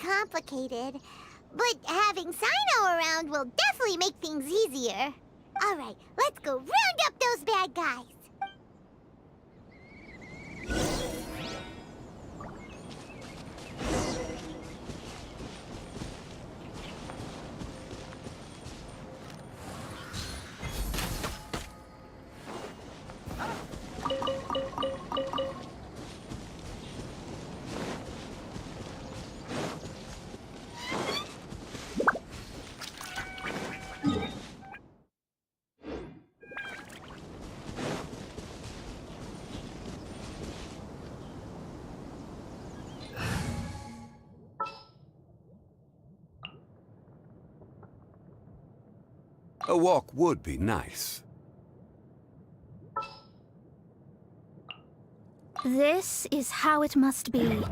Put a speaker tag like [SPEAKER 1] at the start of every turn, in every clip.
[SPEAKER 1] complicated. But having Cyno around will definitely make things easier. All right, let's go round up those bad guys.
[SPEAKER 2] A walk would be nice.
[SPEAKER 3] This is how it must be.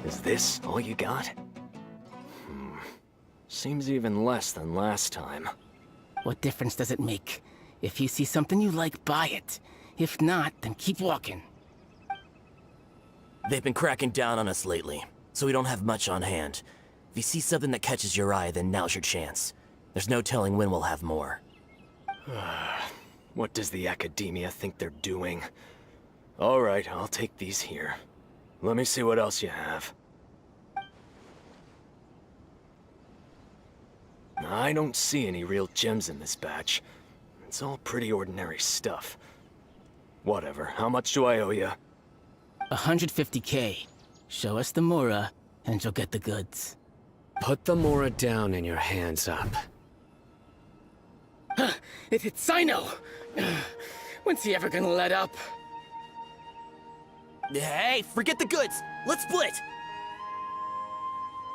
[SPEAKER 4] Is this all you got? Seems even less than last time.
[SPEAKER 5] What difference does it make? If you see something you like, buy it. If not, then keep walking.
[SPEAKER 6] They've been cracking down on us lately, so we don't have much on hand. If you see something that catches your eye, then now's your chance. There's no telling when we'll have more.
[SPEAKER 4] What does the academia think they're doing? Alright, I'll take these here. Let me see what else you have. I don't see any real gems in this batch. It's all pretty ordinary stuff. Whatever, how much do I owe you?
[SPEAKER 5] 150K. Show us the Mora, and you'll get the goods.
[SPEAKER 4] Put the Mora down and your hands up.
[SPEAKER 5] It's Cyno! When's he ever gonna let up?
[SPEAKER 6] Hey, forget the goods! Let's split!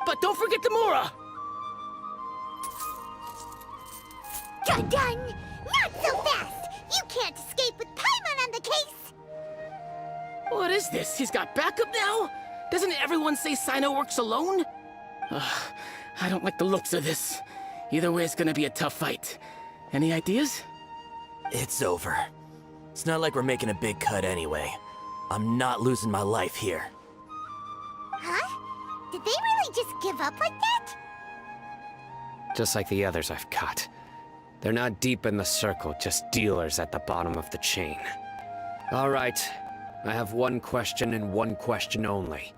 [SPEAKER 5] But don't forget the Mora!
[SPEAKER 1] Dun-dun! Not so fast! You can't escape with Paimon on the case!
[SPEAKER 5] What is this? He's got backup now? Doesn't everyone say Cyno works alone? I don't like the looks of this. Either way, it's gonna be a tough fight. Any ideas?
[SPEAKER 6] It's over. It's not like we're making a big cut anyway. I'm not losing my life here.
[SPEAKER 1] Huh? Did they really just give up like that?
[SPEAKER 7] Just like the others I've cut. They're not deep in the circle, just dealers at the bottom of the chain. All right, I have one question and one question only.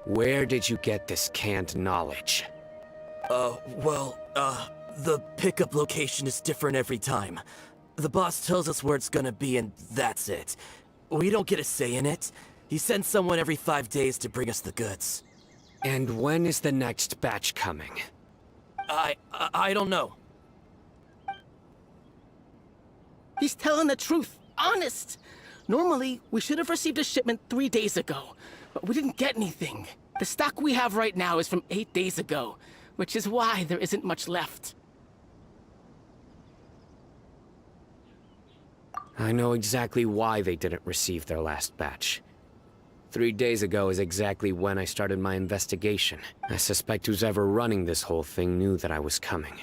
[SPEAKER 7] Where did you get this canned knowledge?
[SPEAKER 6] The pickup location is different every time. The boss tells us where it's gonna be and that's it. We don't get a say in it. He sends someone every 5 days to bring us the goods.
[SPEAKER 7] And when is the next batch coming?
[SPEAKER 6] I don't know.
[SPEAKER 5] He's telling the truth. Honest. Normally, we should have received a shipment 3 days ago, but we didn't get anything. The stock we have right now is from 8 days ago. which is why there isn't much left.
[SPEAKER 7] I know exactly why they didn't receive their last batch. 3 days ago is exactly when I started my investigation. I suspect who's ever running this whole thing knew that I was coming.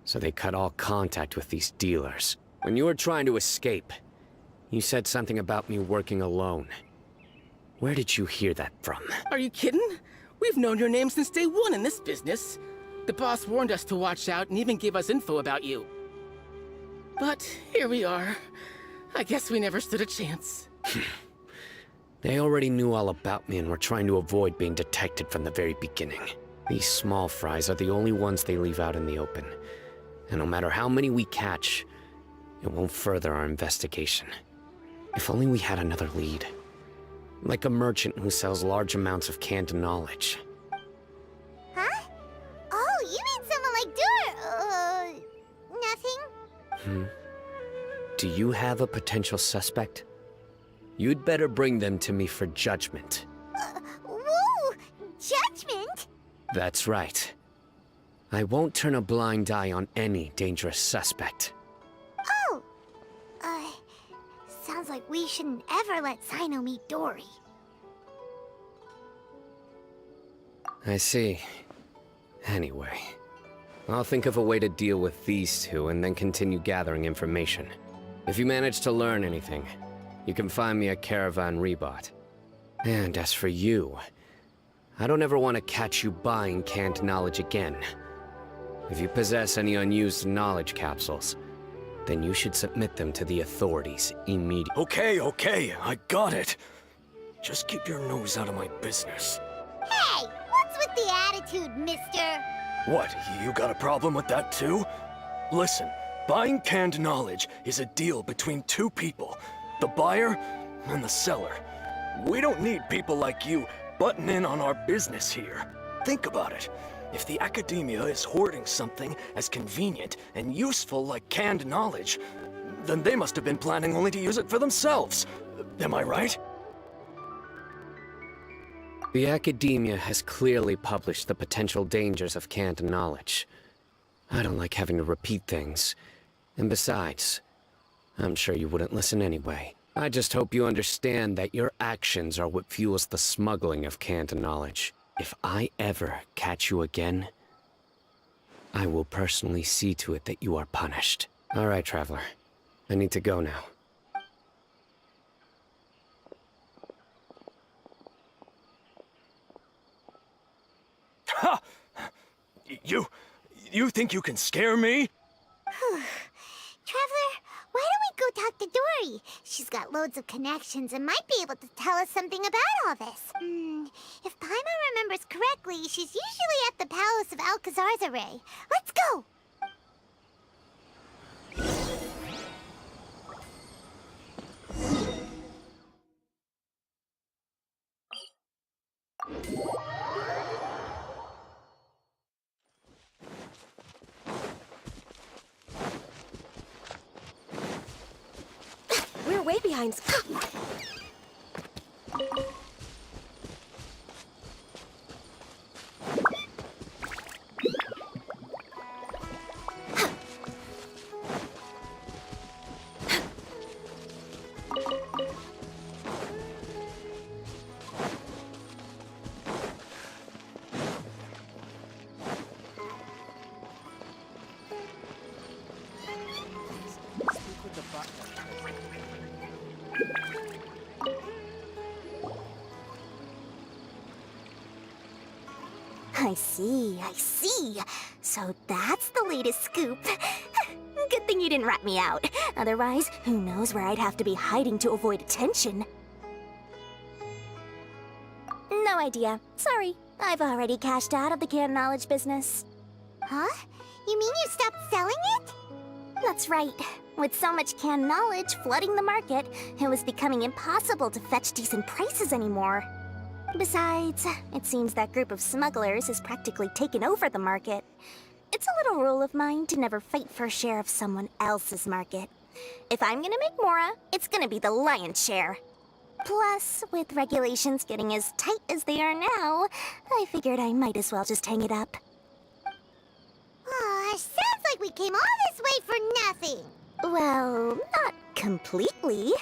[SPEAKER 7] So they cut all contact with these dealers. When you were trying to escape, you said something about me working alone. Where did you hear that from?
[SPEAKER 5] Are you kidding? We've known your name since day one in this business. The boss warned us to watch out and even gave us info about you. But here we are. I guess we never stood a chance.
[SPEAKER 7] They already knew all about me and were trying to avoid being detected from the very beginning. These small fries are the only ones they leave out in the open. And no matter how many we catch, it won't further our investigation. If only we had another lead. Like a merchant who sells large amounts of canned knowledge.
[SPEAKER 1] Huh? Oh, you mean someone like nothing?
[SPEAKER 7] Do you have a potential suspect? You'd better bring them to me for judgment.
[SPEAKER 1] Whoa! Judgment?
[SPEAKER 7] That's right. I won't turn a blind eye on any dangerous suspect.
[SPEAKER 1] Oh! Sounds like we shouldn't ever let Cyno meet Dory.
[SPEAKER 7] I see. Anyway, I'll think of a way to deal with these two and then continue gathering information. If you manage to learn anything, you can find me at Caravan Rebot. And as for you, I don't ever want to catch you buying canned knowledge again. If you possess any unused knowledge capsules, then you should submit them to the authorities immediately.
[SPEAKER 4] Okay, I got it. Just keep your nose out of my business.
[SPEAKER 1] Hey! What's with the attitude, mister?
[SPEAKER 4] What, you got a problem with that too? Listen, buying canned knowledge is a deal between two people, the buyer and the seller. We don't need people like you butting in on our business here. Think about it. If the academia is hoarding something as convenient and useful like canned knowledge, then they must have been planning only to use it for themselves. Am I right?
[SPEAKER 7] The academia has clearly published the potential dangers of canned knowledge. I don't like having to repeat things. And besides, I'm sure you wouldn't listen anyway. I just hope you understand that your actions are what fuels the smuggling of canned knowledge. If I ever catch you again, I will personally see to it that you are punished. All right, Traveler. I need to go now.
[SPEAKER 4] Ha! You think you can scare me?
[SPEAKER 1] Traveler, why don't we go talk to Dory? She's got loads of connections and might be able to tell us something about all this. If Paimon remembers correctly, she's usually at the Palace of Alcazar's Array. Let's go!
[SPEAKER 8] We're way behind. I see. So that's the latest scoop. Good thing you didn't rat me out. Otherwise, who knows where I'd have to be hiding to avoid attention. No idea. Sorry. I've already cashed out of the canned knowledge business.
[SPEAKER 1] Huh? You mean you stopped selling it?
[SPEAKER 8] That's right. With so much canned knowledge flooding the market, it was becoming impossible to fetch decent prices anymore. Besides, it seems that group of smugglers has practically taken over the market. It's a little rule of mine to never fight for a share of someone else's market. If I'm gonna make Mora, it's gonna be the lion's share. Plus, with regulations getting as tight as they are now, I figured I might as well just hang it up.
[SPEAKER 1] like we came all this way for nothing.
[SPEAKER 8] Well, not completely.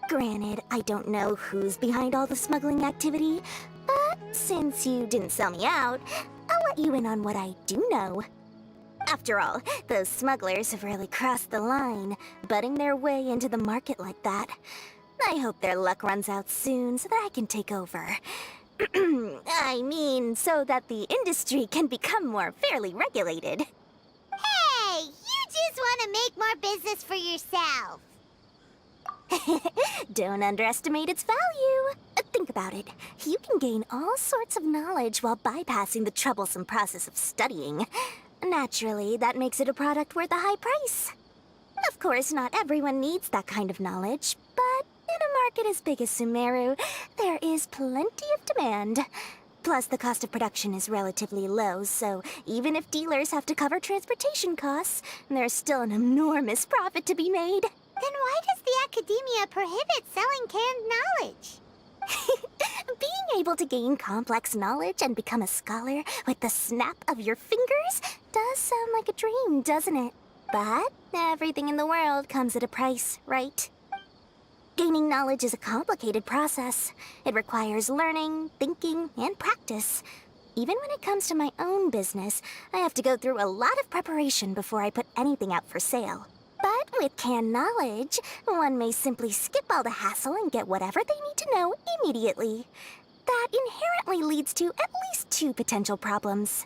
[SPEAKER 8] Granted, I don't know who's behind all the smuggling activity, but since you didn't sell me out, I'll let you in on what I do know. After all, those smugglers have really crossed the line, butting their way into the market like that. I hope their luck runs out soon so that I can take over. I mean, so that the industry can become more fairly regulated.
[SPEAKER 1] Hey, you just want to make more business for yourself.
[SPEAKER 8] Don't underestimate its value. Think about it. You can gain all sorts of knowledge while bypassing the troublesome process of studying. Naturally, that makes it a product worth a high price. Of course, not everyone needs that kind of knowledge, but in a market as big as Sumeru, there is plenty of demand. Plus, the cost of production is relatively low, so even if dealers have to cover transportation costs, there's still an enormous profit to be made.
[SPEAKER 1] Then why does the academia prohibit selling canned knowledge?
[SPEAKER 8] Being able to gain complex knowledge and become a scholar with the snap of your fingers does sound like a dream, doesn't it? But everything in the world comes at a price, right? Gaining knowledge is a complicated process. It requires learning, thinking, and practice. Even when it comes to my own business, I have to go through a lot of preparation before I put anything out for sale. But with canned knowledge, one may simply skip all the hassle and get whatever they need to know immediately. That inherently leads to at least two potential problems.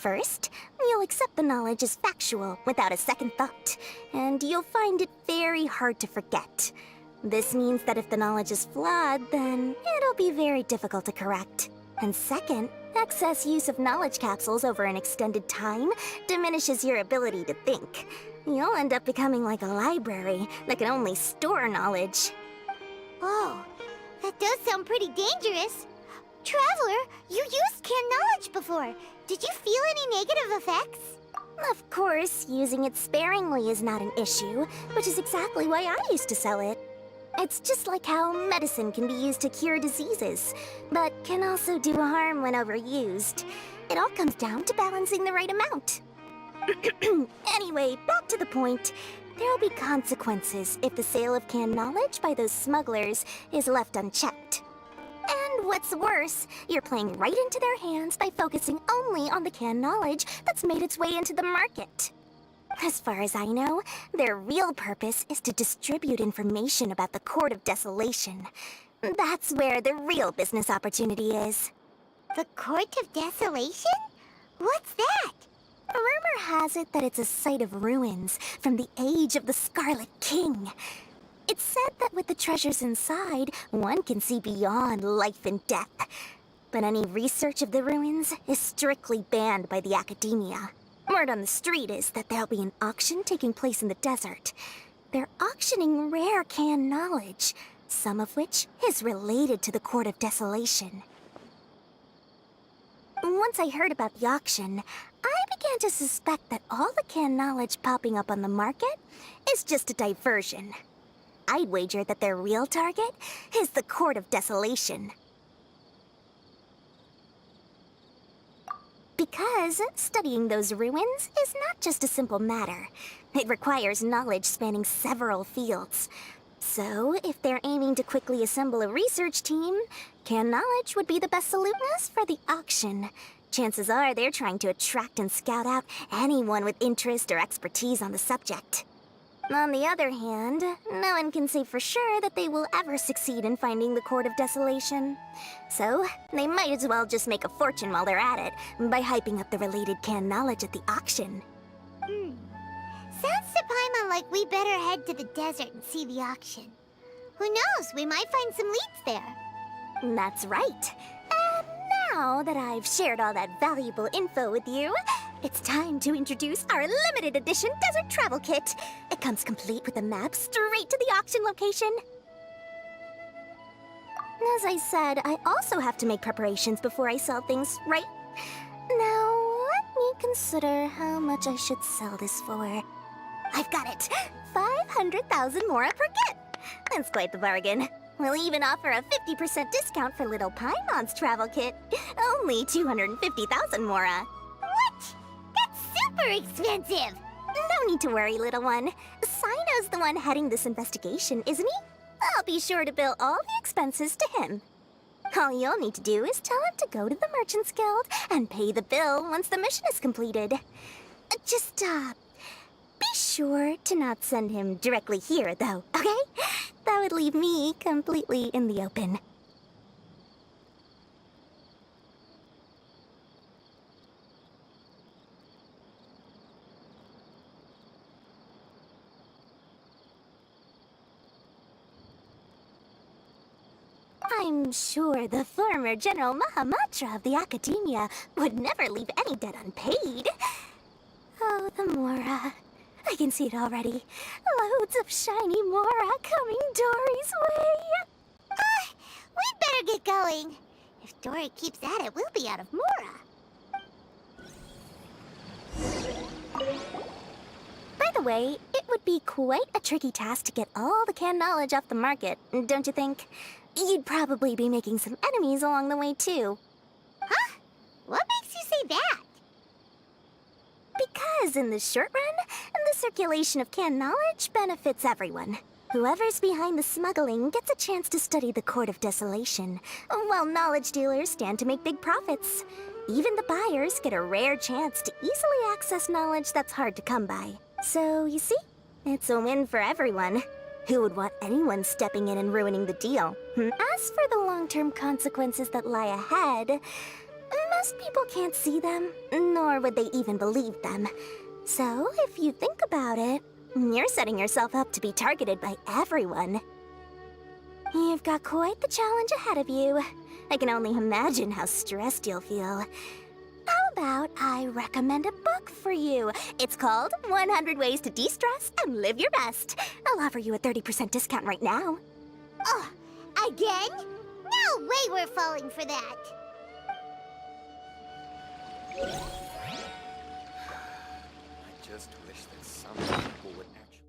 [SPEAKER 8] First, you'll accept the knowledge as factual without a second thought, and you'll find it very hard to forget. This means that if the knowledge is flawed, then it'll be very difficult to correct. And second, excess use of knowledge capsules over an extended time diminishes your ability to think. You'll end up becoming like a library that can only store knowledge.
[SPEAKER 1] Oh, that does sound pretty dangerous. Traveler, you used canned knowledge before. Did you feel any negative effects?
[SPEAKER 8] Of course, using it sparingly is not an issue, which is exactly why I used to sell it. It's just like how medicine can be used to cure diseases, but can also do harm when overused. It all comes down to balancing the right amount. Anyway, back to the point. There will be consequences if the sale of canned knowledge by those smugglers is left unchecked. And what's worse, you're playing right into their hands by focusing only on the canned knowledge that's made its way into the market. As far as I know, their real purpose is to distribute information about the Court of Desolation. That's where the real business opportunity is.
[SPEAKER 1] The Court of Desolation? What's that?
[SPEAKER 8] Rumor has it that it's a site of ruins from the age of the Scarlet King. It's said that with the treasures inside, one can see beyond life and death. But any research of the ruins is strictly banned by the academia. Word on the street is that there'll be an auction taking place in the desert. They're auctioning rare canned knowledge, some of which is related to the Court of Desolation. Once I heard about the auction, I began to suspect that all the canned knowledge popping up on the market is just a diversion. I'd wager that their real target is the Court of Desolation. Because studying those ruins is not just a simple matter. It requires knowledge spanning several fields. So, if they're aiming to quickly assemble a research team, canned knowledge would be the best soluteness for the auction. Chances are they're trying to attract and scout out anyone with interest or expertise on the subject. On the other hand, no one can say for sure that they will ever succeed in finding the Court of Desolation. So, they might as well just make a fortune while they're at it by hyping up the related canned knowledge at the auction.
[SPEAKER 1] Sounds to Paimon like we better head to the desert and see the auction. Who knows, we might find some leads there.
[SPEAKER 8] That's right. And now that I've shared all that valuable info with you, it's time to introduce our limited edition desert travel kit. It comes complete with a map straight to the auction location. As I said, I also have to make preparations before I sell things, right? Now, let me consider how much I should sell this for. I've got it! 500,000 mora per kit! That's quite the bargain. We'll even offer a 50% discount for little Paimon's travel kit. Only 250,000 mora.
[SPEAKER 1] What? That's super super expensive.
[SPEAKER 8] No need to worry, little one. Cyno's the one heading this investigation, isn't he? I'll be sure to bill all the expenses to him. All you'll need to do is tell him to go to the Merchants Guild and pay the bill once the mission is completed. Just, be sure to not send him directly here, though, okay? That would leave me completely in the open. I'm sure the former General Mahamatra of the Academia would never leave any debt unpaid. Oh, the Mora. I can see it already. Loads of shiny Mora coming Dory's way.
[SPEAKER 1] We'd better get going. If Dory keeps at it, we'll be out of Mora.
[SPEAKER 8] By the way, it would be quite a tricky task to get all the canned knowledge off the market, don't you think? You'd probably be making some enemies along the way, too.
[SPEAKER 1] Huh? What makes you say that?
[SPEAKER 8] Because in the short run, the circulation of canned knowledge benefits everyone. Whoever's behind the smuggling gets a chance to study the Court of Desolation, while knowledge dealers stand to make big profits. Even the buyers get a rare chance to easily access knowledge that's hard to come by. So, you see, it's a win for everyone. Who would want anyone stepping in and ruining the deal? As for the long-term consequences that lie ahead, most people can't see them, nor would they even believe them. So, if you think about it, you're setting yourself up to be targeted by everyone. You've got quite the challenge ahead of you. I can only imagine how stressed you'll feel. How about I recommend a book for you? It's called 100 Ways to De-Stress and Live Your Best. I'll offer you a 30% discount right now.
[SPEAKER 1] Oh, again? No way we're falling for that.
[SPEAKER 4] I just wish that some people would actually...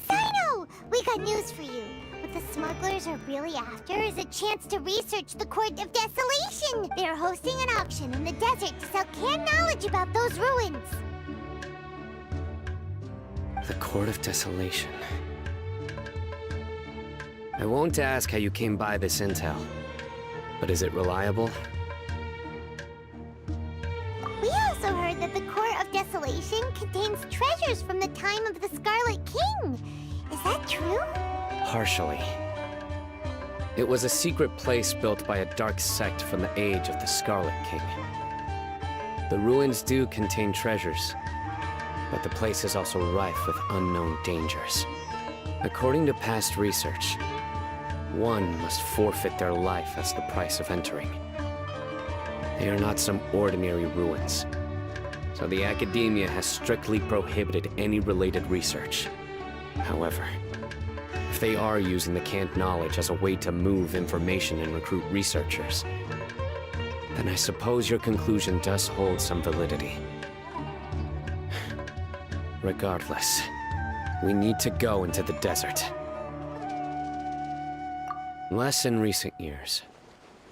[SPEAKER 1] Cyno! We got news for you. What the smugglers are really after is a chance to research the Court of Desolation. They're hosting an auction in the desert to sell canned knowledge about those ruins.
[SPEAKER 7] The Court of Desolation. I won't ask how you came by this intel, but is it reliable?
[SPEAKER 1] We also heard that the Court of Desolation contains treasures from the time of the Scarlet King. Is that true?
[SPEAKER 7] Partially. It was a secret place built by a dark sect from the age of the Scarlet King. The ruins do contain treasures, but the place is also rife with unknown dangers. According to past research, one must forfeit their life as the price of entering. They are not some ordinary ruins, so the Academia has strictly prohibited any related research. However, if they are using the canned knowledge as a way to move information and recruit researchers, then I suppose your conclusion does hold some validity. Regardless, We need to go into the desert. Less in recent years.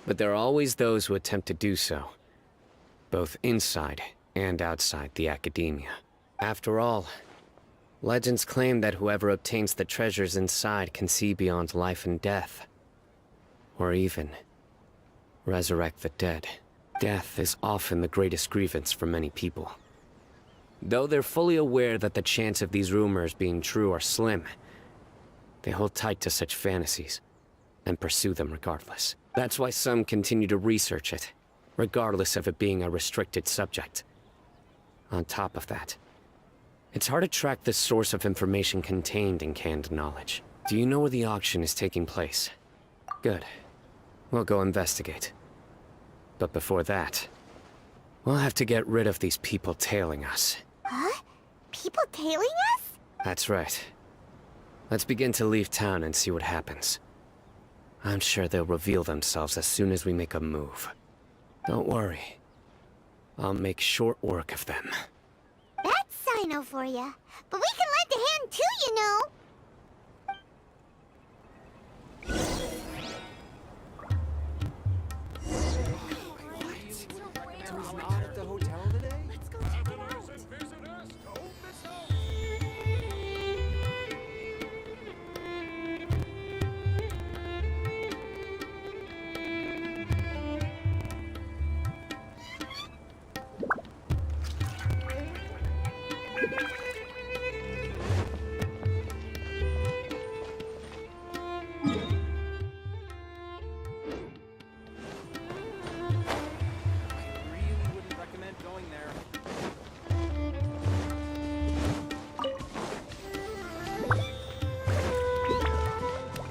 [SPEAKER 7] But there are always those who attempt to do so. Both inside and outside the academia. After all, legends claim that whoever obtains the treasures inside can see beyond life and death. Or even resurrect the dead. Death is often the greatest grievance for many people. Though they're fully aware that the chance of these rumors being true are slim, they hold tight to such fantasies and pursue them regardless. That's why some continue to research it, regardless of it being a restricted subject. On top of that, it's hard to track the source of information contained in canned knowledge. Do you know where the auction is taking place? Good. We'll go investigate. But before that, we'll have to get rid of these people tailing us.
[SPEAKER 1] Huh? People tailing us?
[SPEAKER 7] That's right. Let's begin to leave town and see what happens. I'm sure they'll reveal themselves as soon as we make a move. Don't worry. I'll make short work of them.
[SPEAKER 1] That's Cyno for ya. But we can lend a hand too, you know.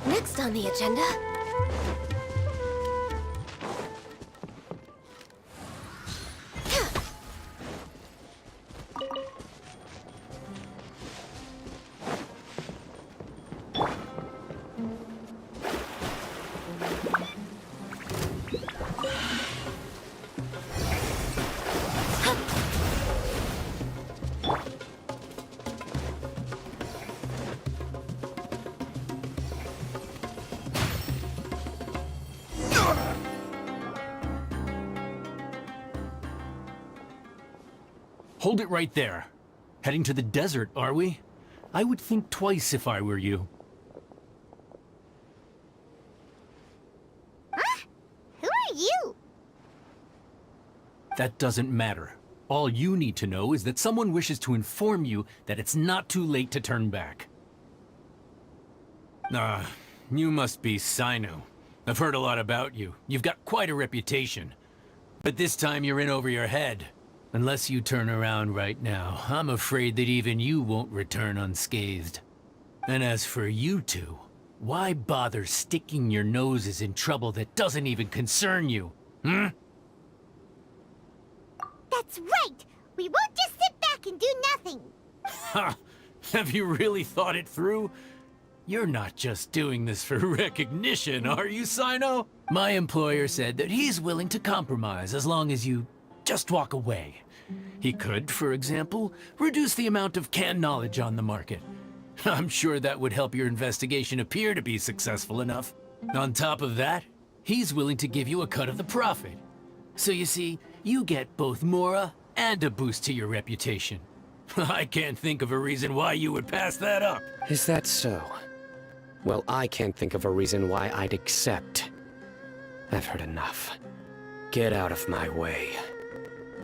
[SPEAKER 8] Next on the agenda...
[SPEAKER 9] Hold it right there. Heading to the desert, are we? I would think twice if I were you.
[SPEAKER 1] Huh? Who are you?
[SPEAKER 9] That doesn't matter. All you need to know is that someone wishes to inform you that it's not too late to turn back. You must be Cyno. I've heard a lot about you. You've got quite a reputation. But this time you're in over your head. Unless you turn around right now, I'm afraid that even you won't return unscathed. And as for you two, why bother sticking your noses in trouble that doesn't even concern you? Hmm?
[SPEAKER 1] That's right! We won't just sit back and do nothing!
[SPEAKER 9] Ha! Have you really thought it through? You're not just doing this for recognition, are you, Cyno? My employer said that he's willing to compromise as long as you just walk away. He could, for example, reduce the amount of canned knowledge on the market. I'm sure that would help your investigation appear to be successful enough. On top of that, he's willing to give you a cut of the profit. So you see, you get both Mora and a boost to your reputation. I can't think of a reason why you would pass that up.
[SPEAKER 7] Is that so? Well, I can't think of a reason why I'd accept. I've heard enough. Get out of my way.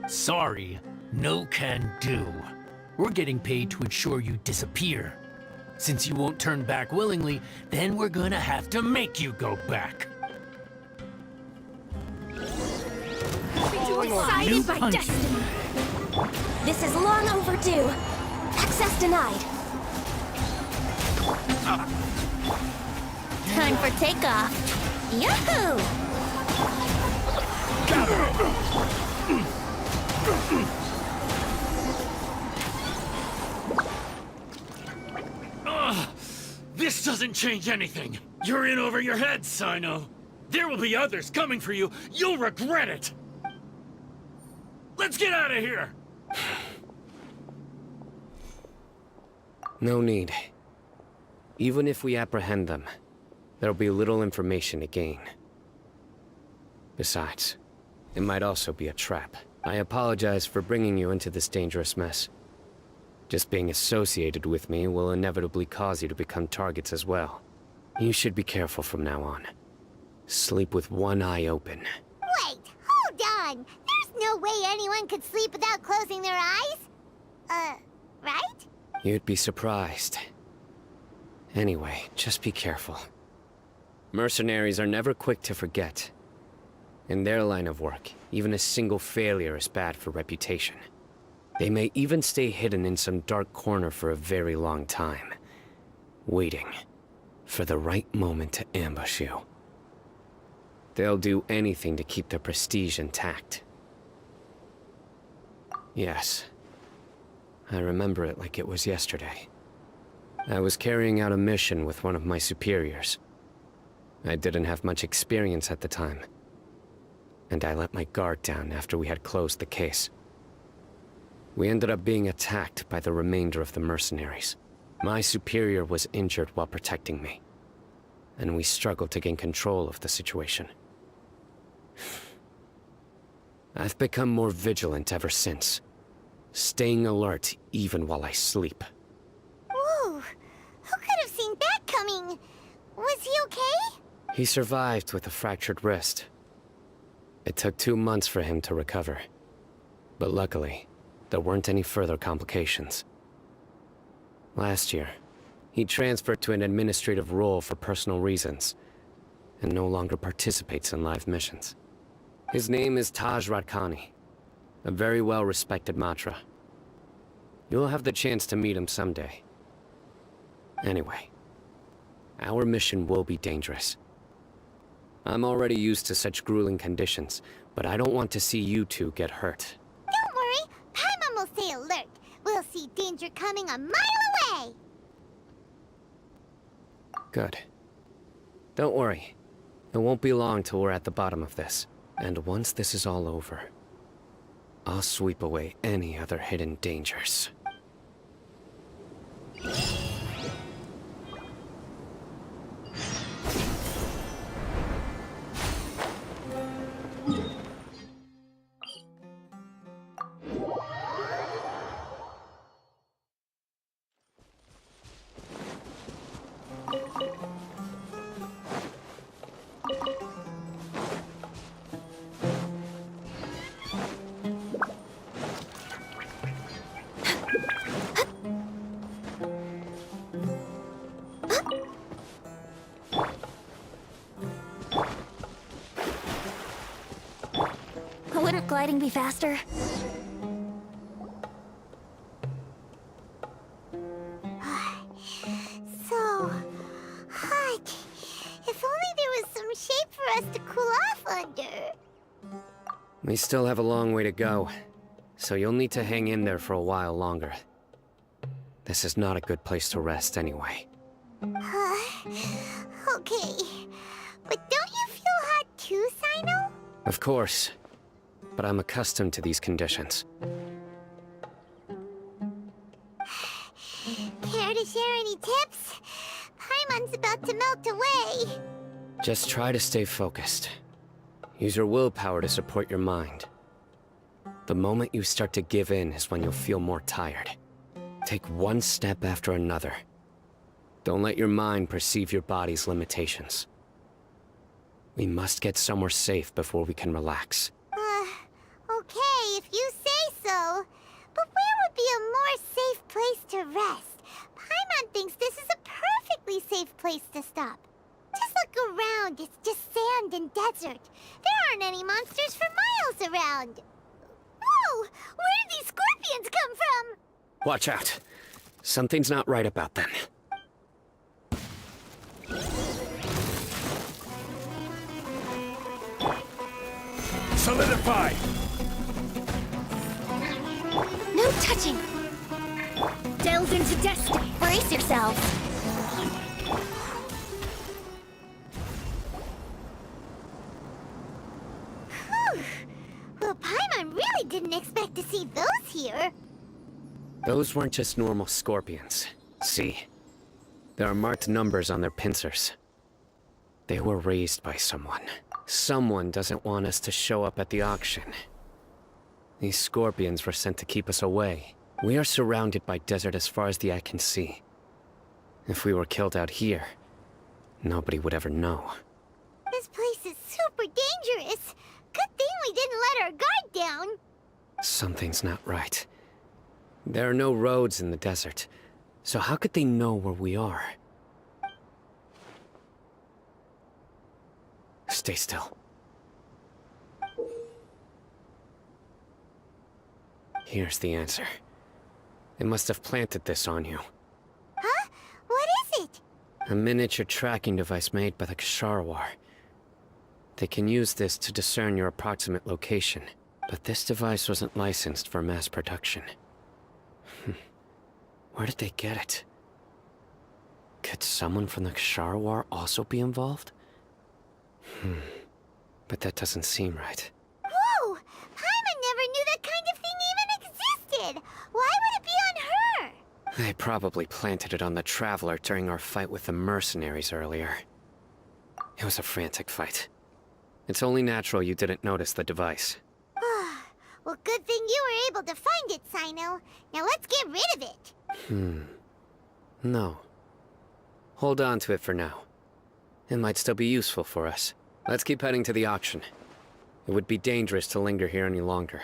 [SPEAKER 9] Sorry, no can do. We're getting paid to ensure you disappear. Since you won't turn back willingly, then we're gonna have to make you go back.
[SPEAKER 3] Decided by destiny.
[SPEAKER 8] This is long overdue. Access denied. Time for takeoff. Yahoo!
[SPEAKER 9] This doesn't change anything. You're in over your head, Cyno. There will be others coming for you. You'll regret it. Let's get out of here.
[SPEAKER 7] No need. Even if we apprehend them, there'll be little information to gain. Besides, it might also be a trap. I apologize for bringing you into this dangerous mess. Just being associated with me will inevitably cause you to become targets as well. You should be careful from now on. Sleep with one eye open.
[SPEAKER 1] Wait, hold on! There's no way anyone could sleep without closing their eyes? Right?
[SPEAKER 7] You'd be surprised. Anyway, just be careful. Mercenaries are never quick to forget. In their line of work, even a single failure is bad for reputation. They may even stay hidden in some dark corner for a very long time, waiting for the right moment to ambush you. They'll do anything to keep their prestige intact. Yes, I remember it like it was yesterday. I was carrying out a mission with one of my superiors. I didn't have much experience at the time, and I let my guard down after we had closed the case. We ended up being attacked by the remainder of the mercenaries. My superior was injured while protecting me, and we struggled to gain control of the situation. I've become more vigilant ever since, staying alert even while I sleep.
[SPEAKER 1] Whoa! Who could have seen that coming? Was he okay?
[SPEAKER 7] He survived with a fractured wrist. It took 2 months for him to recover, but luckily, there weren't any further complications. Last year, he transferred to an administrative role for personal reasons, and no longer participates in live missions. His name is Taj Radkani, a very well-respected Matra. You'll have the chance to meet him someday. Anyway, our mission will be dangerous. I'm already used to such grueling conditions, but I don't want to see you two get hurt.
[SPEAKER 1] Don't worry, Paimon will stay alert. We'll see danger coming a mile away.
[SPEAKER 7] Good. Don't worry. It won't be long till we're at the bottom of this. And once this is all over, I'll sweep away any other hidden dangers.
[SPEAKER 8] Wouldn't gliding be faster?
[SPEAKER 1] So hot. If only there was some shape for us to cool off under.
[SPEAKER 7] We still have a long way to go, so you'll need to hang in there for a while longer. This is not a good place to rest anyway.
[SPEAKER 1] Okay. But don't you feel hot too, Cyno?
[SPEAKER 7] Of course, but I'm accustomed to these conditions.
[SPEAKER 1] Care to share any tips? Paimon's about to melt away.
[SPEAKER 7] Just try to stay focused. Use your willpower to support your mind. The moment you start to give in is when you'll feel more tired. Take one step after another. Don't let your mind perceive your body's limitations. We must get somewhere safe before we can relax.
[SPEAKER 1] Okay, if you say so. But where would be a more safe place to rest? Paimon thinks this is a perfectly safe place to stop. Just look around, it's just sand and desert. There aren't any monsters for miles around. Whoa! Where did these scorpions come from?
[SPEAKER 7] Watch out. Something's not right about them.
[SPEAKER 2] Solidify!
[SPEAKER 8] No touching! Delve into destiny! Brace yourselves!
[SPEAKER 1] Whew. Well, Paimon really didn't expect to see those here.
[SPEAKER 7] Those weren't just normal scorpions. See, there are marked numbers on their pincers. They were raised by someone. Someone doesn't want us to show up at the auction. These scorpions were sent to keep us away. We are surrounded by desert as far as the eye can see. If we were killed out here, nobody would ever know.
[SPEAKER 1] This place is super dangerous. Good thing we didn't let our guard down.
[SPEAKER 7] Something's not right. There are no roads in the desert, so how could they know where we are? Stay still. Here's the answer. They must have planted this on you.
[SPEAKER 1] Huh? What is it?
[SPEAKER 7] A miniature tracking device made by the Ksharawar. They can use this to discern your approximate location, but this device wasn't licensed for mass production. Where did they get it? Could someone from the Ksharawar also be involved? But that doesn't seem right.
[SPEAKER 1] Whoa! Paimon never knew that kind of thing even existed! Why would it be on her?
[SPEAKER 7] They probably planted it on the Traveler during our fight with the mercenaries earlier. It was a frantic fight. It's only natural you didn't notice the device.
[SPEAKER 1] Well, good thing you were able to find it, Cyno. Now let's get rid of it.
[SPEAKER 7] No. Hold on to it for now. It might still be useful for us. Let's keep heading to the auction. It would be dangerous to linger here any longer.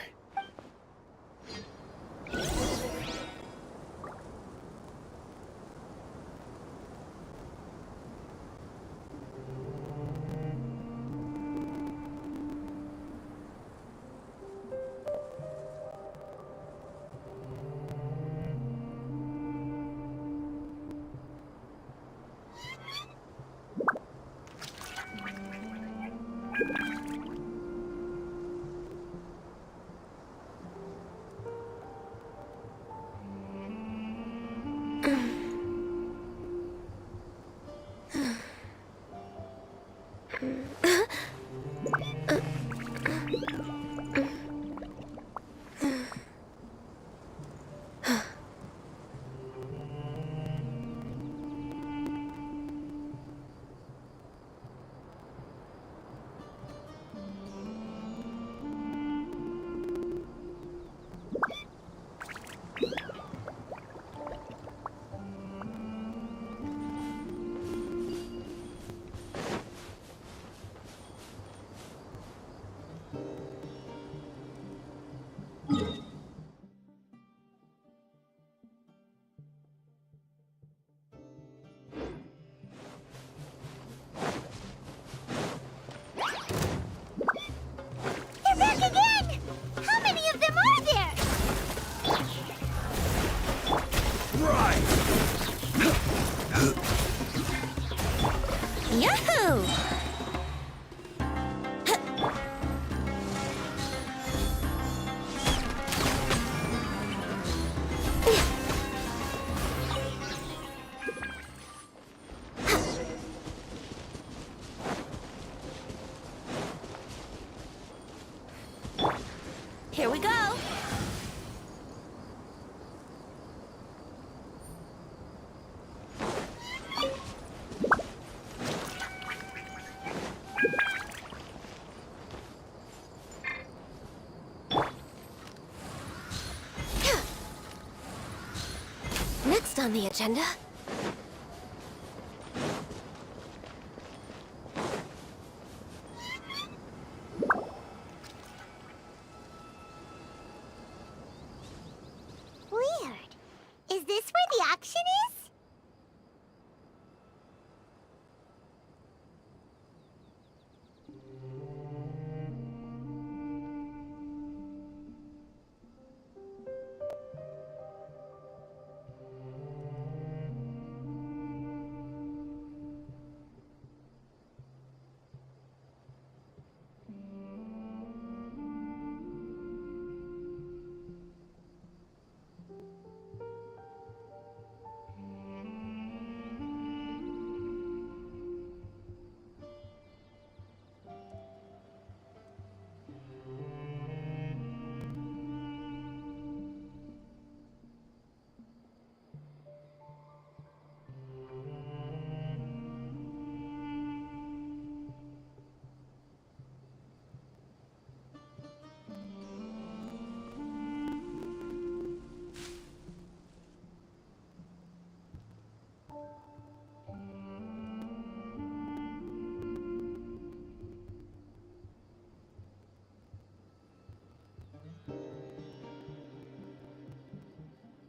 [SPEAKER 1] They're back again! How many of them are there?
[SPEAKER 8] Yahoo! Here we go. Next on the agenda,